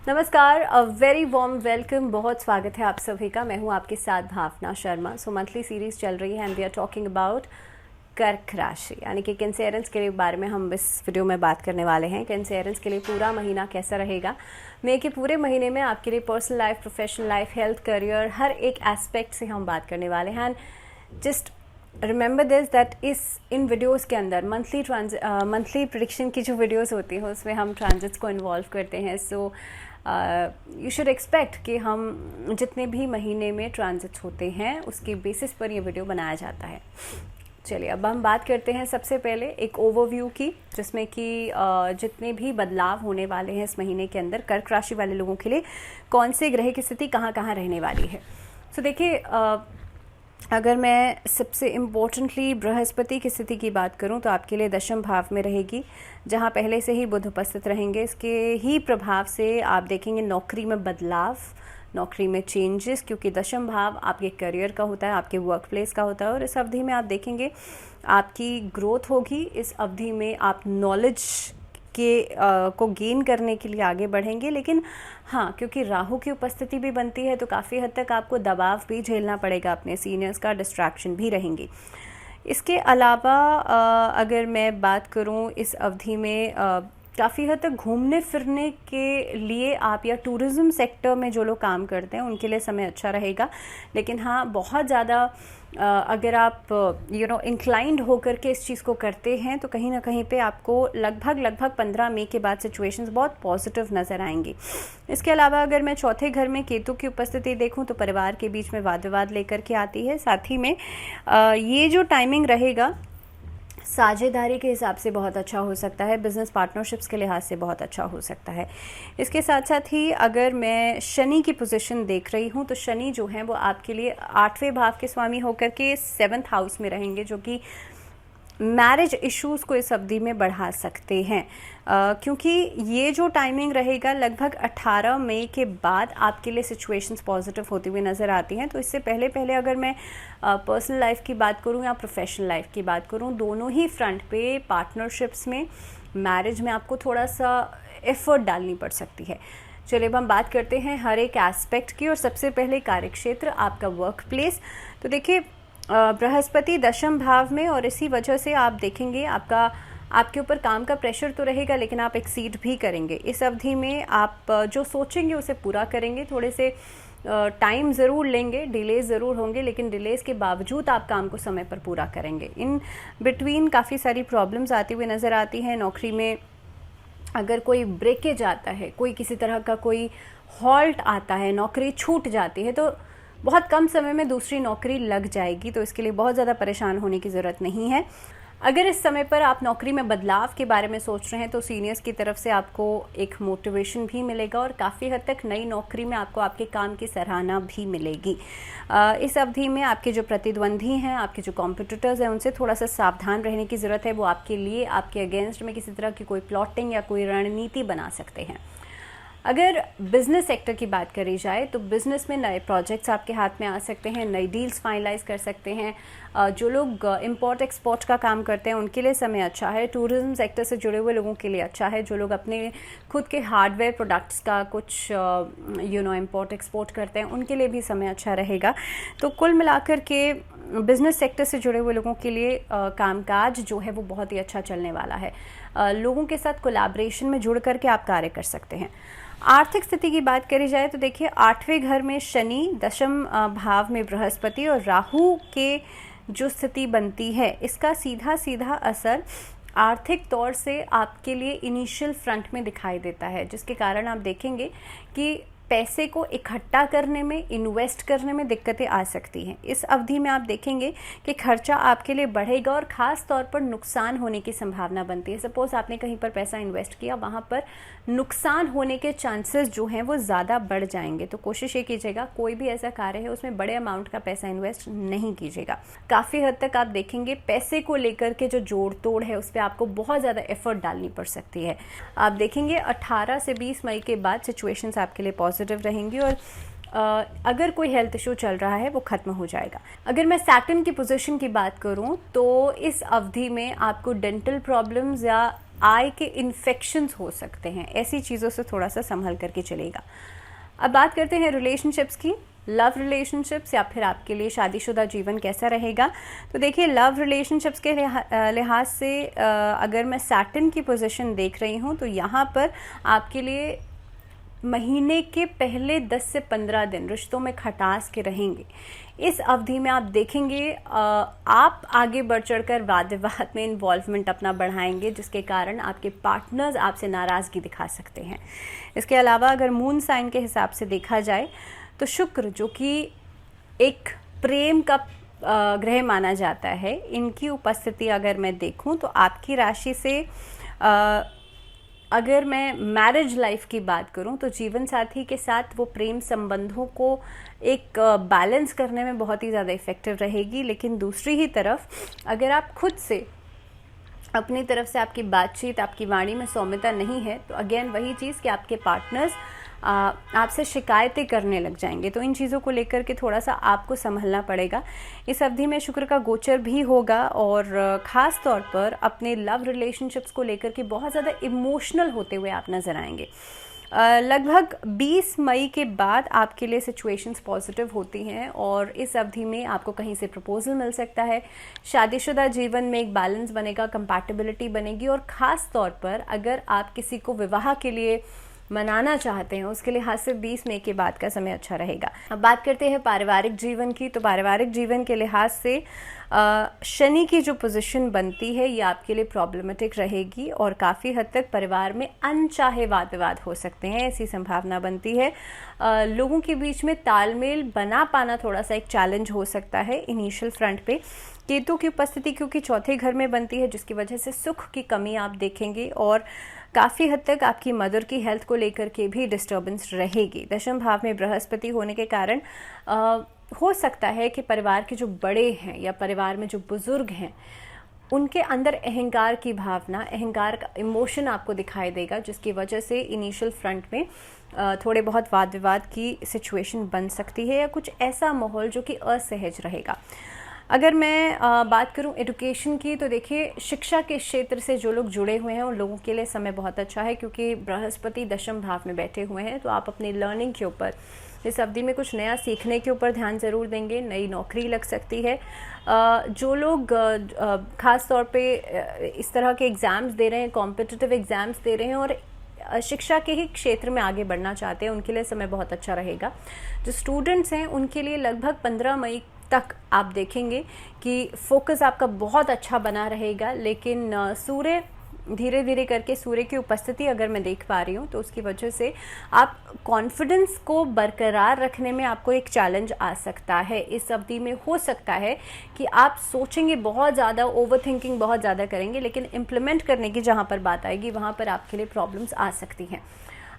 नमस्कार, a very warm welcome. बहुत स्वागत है आप सभी का। मैं हूं आपके साथ भावना शर्मा। मंथली सीरीज चल रही है and we are talking about कर्क राशि यानी कि कैंसेरियंस के लिए बारे में हम इस वीडियो में बात करने वाले हैं। कैंसेरियंस के लिए पूरा महीना कैसा रहेगा, मई के पूरे महीने में आपके लिए personal life, professional life, health, career, हर एक एस्पेक्ट से हम बात करने वाले हैं। And just remember this that in videos के अंदर मंथली प्रेडिक्शन की जो वीडियोस होती हैं उसमें हम ट्रांजिट्स को इन्वॉल्व करते हैं। सो यू शुड एक्सपेक्ट कि हम जितने भी महीने में ट्रांजिट्स होते हैं उसके बेसिस पर ये वीडियो बनाया जाता है। चलिए अब हम बात करते हैं सबसे पहले एक ओवरव्यू की, जिसमें कि जितने भी बदलाव होने वाले हैं इस महीने के अंदर कर्क राशि वाले लोगों के लिए कौन से ग्रह की स्थिति कहाँ कहाँ रहने वाली है। सो देखिए, अगर मैं सबसे इम्पोर्टेंटली बृहस्पति की स्थिति की बात करूं तो आपके लिए दशम भाव में रहेगी, जहां पहले से ही बुध उपस्थित रहेंगे। इसके ही प्रभाव से आप देखेंगे नौकरी में बदलाव, नौकरी में चेंजेस, क्योंकि दशम भाव आपके करियर का होता है, आपके वर्क प्लेस का होता है। और इस अवधि में आप देखेंगे आपकी ग्रोथ होगी। इस अवधि में आप नॉलेज को गेन करने के लिए आगे बढ़ेंगे। लेकिन हाँ, क्योंकि राहु की उपस्थिति भी बनती है तो काफ़ी हद तक आपको दबाव भी झेलना पड़ेगा अपने सीनियर्स का, डिस्ट्रैक्शन भी रहेंगी। इसके अलावा अगर मैं बात करूँ इस अवधि में काफ़ी हद तक घूमने फिरने के लिए आप या टूरिज़्म सेक्टर में जो लोग काम करते हैं उनके लिए समय अच्छा रहेगा। लेकिन हाँ, बहुत ज़्यादा अगर आप इंक्लाइंड होकर के इस चीज़ को करते हैं तो कहीं ना कहीं पे आपको लगभग 15 मई के बाद सिचुएशंस बहुत पॉजिटिव नज़र आएंगी। इसके अलावा अगर मैं चौथे घर में केतु की उपस्थिति देखूं तो परिवार के बीच में वाद विवाद लेकर के आती है। साथ ही में ये जो टाइमिंग रहेगा साझेदारी के हिसाब से बहुत अच्छा हो सकता है, बिजनेस पार्टनरशिप्स के लिहाज से बहुत अच्छा हो सकता है। इसके साथ साथ ही अगर मैं शनि की पोजीशन देख रही हूँ तो शनि जो है वो आपके लिए 8वें भाव के स्वामी होकर के 7th हाउस में रहेंगे, जो कि मैरिज इश्यूज़ को इस अवधि में बढ़ा सकते हैं। क्योंकि ये जो टाइमिंग रहेगा लगभग 18 मई के बाद आपके लिए सिचुएशंस पॉजिटिव होती हुई नज़र आती हैं। तो इससे पहले अगर मैं पर्सनल लाइफ की बात करूं या प्रोफेशनल लाइफ की बात करूं, दोनों ही फ्रंट पे पार्टनरशिप्स में, मैरिज में आपको थोड़ा सा एफर्ट डालनी पड़ सकती है। चलिए अब हम बात करते हैं हर एक एस्पेक्ट की। और सबसे पहले कार्यक्षेत्र, आपका वर्क प्लेस। तो देखिए, बृहस्पति दशम भाव में, और इसी वजह से आप देखेंगे आपके ऊपर काम का प्रेशर तो रहेगा लेकिन आप एक्सीड भी करेंगे। इस अवधि में आप जो सोचेंगे उसे पूरा करेंगे। थोड़े से टाइम ज़रूर लेंगे, डिलेज ज़रूर होंगे, लेकिन डिलेज के बावजूद आप काम को समय पर पूरा करेंगे। इन बिटवीन काफ़ी सारी प्रॉब्लम्स आती हुई नज़र आती हैं। नौकरी में अगर कोई ब्रेकेज आता है, कोई किसी तरह का कोई हॉल्ट आता है, नौकरी छूट जाती है, तो बहुत कम समय में दूसरी नौकरी लग जाएगी। तो इसके लिए बहुत ज़्यादा परेशान होने की ज़रूरत नहीं है। अगर इस समय पर आप नौकरी में बदलाव के बारे में सोच रहे हैं तो सीनियर्स की तरफ से आपको एक मोटिवेशन भी मिलेगा और काफ़ी हद तक नई नौकरी में आपको आपके काम की सराहना भी मिलेगी। इस अवधि में आपके जो प्रतिद्वंदी हैं, आपके जो कॉम्पिटिटर्स हैं, उनसे थोड़ा सा सावधान रहने की ज़रूरत है। वो आपके लिए, आपके अगेंस्ट में किसी तरह की कोई प्लॉटिंग या कोई रणनीति बना सकते हैं। अगर बिजनेस सेक्टर की बात करी जाए तो बिजनेस में नए प्रोजेक्ट्स आपके हाथ में आ सकते हैं, नई डील्स फाइनलाइज कर सकते हैं। जो लोग इंपोर्ट एक्सपोर्ट का काम करते हैं उनके लिए समय अच्छा है। टूरिज्म सेक्टर से जुड़े हुए लोगों के लिए अच्छा है। जो लोग अपने खुद के हार्डवेयर प्रोडक्ट्स का कुछ इंपोर्ट एक्सपोर्ट करते हैं उनके लिए भी समय अच्छा रहेगा। तो कुल मिलाकर के बिजनेस सेक्टर से जुड़े हुए लोगों के लिए कामकाज जो है वो बहुत ही अच्छा चलने वाला है। लोगों के साथ कोलैबोरेशन में जुड़ करके आप कार्य कर सकते हैं। आर्थिक स्थिति की बात करी जाए तो देखिए, 8वें घर में शनि, दशम भाव में बृहस्पति और राहु के जो स्थिति बनती है, इसका सीधा असर आर्थिक तौर से आपके लिए इनिशियल फ्रंट में दिखाई देता है, जिसके कारण आप देखेंगे कि पैसे को इकट्ठा करने में, इन्वेस्ट करने में दिक्कतें आ सकती हैं। इस अवधि में आप देखेंगे कि खर्चा आपके लिए बढ़ेगा और ख़ास तौर पर नुकसान होने की संभावना बनती है। सपोज़ आपने कहीं पर पैसा इन्वेस्ट किया, वहाँ पर नुकसान होने के चांसेस जो हैं वो ज़्यादा बढ़ जाएंगे। तो कोशिश ये कीजिएगा कोई भी ऐसा कार्य है उसमें बड़े अमाउंट का पैसा इन्वेस्ट नहीं कीजिएगा। काफ़ी हद तक आप देखेंगे पैसे को लेकर के जो जोड़ तोड़ है उस पर आपको बहुत ज़्यादा एफर्ट डालनी पड़ सकती है। आप देखेंगे 18 से 20 मई के बाद सिचुएशंस आपके लिए पॉजिटिव रहेंगी और अगर कोई हेल्थ इशू चल रहा है वो ख़त्म हो जाएगा। अगर मैं सैटर्न की पोजीशन की बात करूं तो इस अवधि में आपको डेंटल प्रॉब्लम्स या आई के इन्फेक्शंस हो सकते हैं, ऐसी चीज़ों से थोड़ा सा संभल करके चलेगा। अब बात करते हैं रिलेशनशिप्स की, लव रिलेशनशिप्स या फिर आपके लिए शादीशुदा जीवन कैसा रहेगा। तो देखिए, लव रिलेशनशिप्स के लिहाज से अगर मैं सैटर्न की पोजीशन देख रही हूँ तो यहाँ पर आपके लिए महीने के पहले 10 से 15 दिन रिश्तों में खटास के रहेंगे। इस अवधि में आप देखेंगे आप आगे बढ़ चढ़कर वाद विवाद में इन्वॉल्वमेंट अपना बढ़ाएंगे, जिसके कारण आपके पार्टनर्स आपसे नाराज़गी दिखा सकते हैं। इसके अलावा अगर मून साइन के हिसाब से देखा जाए तो शुक्र, जो कि एक प्रेम का ग्रह माना जाता है, इनकी उपस्थिति अगर मैं देखूं तो आपकी राशि से अगर मैं मैरिज लाइफ की बात करूं तो जीवन साथी के साथ वो प्रेम संबंधों को एक बैलेंस करने में बहुत ही ज़्यादा इफ़ेक्टिव रहेगी। लेकिन दूसरी ही तरफ अगर आप खुद से अपनी तरफ से आपकी बातचीत, आपकी वाणी में सौम्यता नहीं है तो अगेन वही चीज़ कि आपके पार्टनर्स आपसे शिकायतें करने लग जाएंगे। तो इन चीज़ों को लेकर के थोड़ा सा आपको संभलना पड़ेगा। इस अवधि में शुक्र का गोचर भी होगा और ख़ास तौर पर अपने लव रिलेशनशिप्स को लेकर के बहुत ज़्यादा इमोशनल होते हुए आप नज़र आएंगे। लगभग 20 मई के बाद आपके लिए सिचुएशंस पॉजिटिव होती हैं और इस अवधि में आपको कहीं से प्रपोजल मिल सकता है। शादीशुदा जीवन में एक बैलेंस बनेगा, कंपैटिबिलिटी बनेगी और ख़ास तौर पर अगर आप किसी को विवाह के लिए मनाना चाहते हैं उसके लिहाज से 20 मई के बाद का समय अच्छा रहेगा। अब बात करते हैं पारिवारिक जीवन की। तो पारिवारिक जीवन के लिहाज से शनि की जो पोजीशन बनती है ये आपके लिए प्रॉब्लमेटिक रहेगी और काफ़ी हद तक परिवार में अनचाहे वाद विवाद हो सकते हैं, ऐसी संभावना बनती है। लोगों के बीच में तालमेल बना पाना थोड़ा सा एक चैलेंज हो सकता है इनिशियल फ्रंट पे। केतु की उपस्थिति क्योंकि चौथे घर में बनती है, जिसकी वजह से सुख की कमी आप देखेंगे और काफ़ी हद तक आपकी मदर की हेल्थ को लेकर के भी डिस्टर्बेंस रहेगी। दशम भाव में बृहस्पति होने के कारण हो सकता है कि परिवार के जो बड़े हैं या परिवार में जो बुजुर्ग हैं उनके अंदर अहंकार की भावना, अहंकार का इमोशन आपको दिखाई देगा, जिसकी वजह से इनिशियल फ्रंट में थोड़े बहुत वाद विवाद की सिचुएशन बन सकती है या कुछ ऐसा माहौल जो कि असहज रहेगा। अगर मैं बात करूं एजुकेशन की तो देखिए, शिक्षा के क्षेत्र से जो लोग जुड़े हुए हैं उन लोगों के लिए समय बहुत अच्छा है क्योंकि बृहस्पति दशम भाव में बैठे हुए हैं। तो आप अपनी लर्निंग के ऊपर इस अवधि में कुछ नया सीखने के ऊपर ध्यान ज़रूर देंगे। नई नौकरी लग सकती है। जो लोग ख़ास तौर पे इस तरह के एग्ज़ाम्स दे रहे हैं, कॉम्पिटिटिव एग्ज़ाम्स दे रहे हैं और शिक्षा के ही क्षेत्र में आगे बढ़ना चाहते हैं, उनके लिए समय बहुत अच्छा रहेगा। जो स्टूडेंट्स हैं उनके लिए लगभग 15 मई तक आप देखेंगे कि फोकस आपका बहुत अच्छा बना रहेगा। लेकिन सूर्य धीरे धीरे करके, सूर्य की उपस्थिति अगर मैं देख पा रही हूँ तो उसकी वजह से आप कॉन्फिडेंस को बरकरार रखने में आपको एक चैलेंज आ सकता है। इस अवधि में हो सकता है कि आप सोचेंगे बहुत ज़्यादा, ओवर थिंकिंग बहुत ज़्यादा करेंगे, लेकिन इम्प्लीमेंट करने की जहाँ पर बात आएगी वहाँ पर आपके लिए प्रॉब्लम्स आ सकती हैं।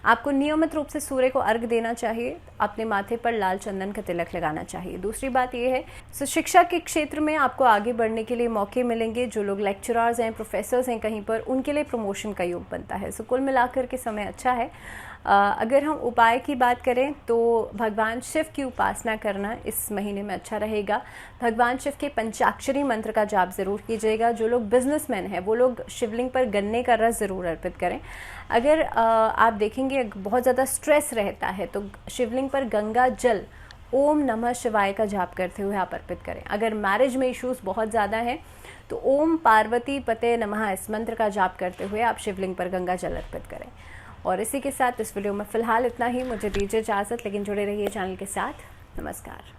आपको नियमित रूप से सूर्य को अर्घ देना चाहिए, अपने माथे पर लाल चंदन का तिलक लगाना चाहिए। दूसरी बात यह है शिक्षा के क्षेत्र में आपको आगे बढ़ने के लिए मौके मिलेंगे। जो लोग लेक्चरर्स हैं, प्रोफेसर्स हैं कहीं पर, उनके लिए प्रमोशन का योग बनता है। सो कुल मिलाकर के समय अच्छा है। अगर हम उपाय की बात करें तो भगवान शिव की उपासना करना इस महीने में अच्छा रहेगा। भगवान शिव के पंचाक्षरी मंत्र का जाप ज़रूर कीजिएगा। जो लोग बिजनेसमैन हैं वो लोग शिवलिंग पर गन्ने का रस ज़रूर अर्पित करें। अगर आप देखेंगे बहुत ज़्यादा स्ट्रेस रहता है तो शिवलिंग पर गंगा जल ओम नमः शिवाय का जाप करते हुए आप अर्पित करें। अगर मैरिज में इश्यूज़ बहुत ज़्यादा हैं तो ओम पार्वती पते नमः इस मंत्र का जाप करते हुए आप शिवलिंग पर गंगा जल अर्पित करें। और इसी के साथ इस वीडियो में फ़िलहाल इतना ही। मुझे दीजिए इजाज़त, लेकिन जुड़े रहिए चैनल के साथ। नमस्कार।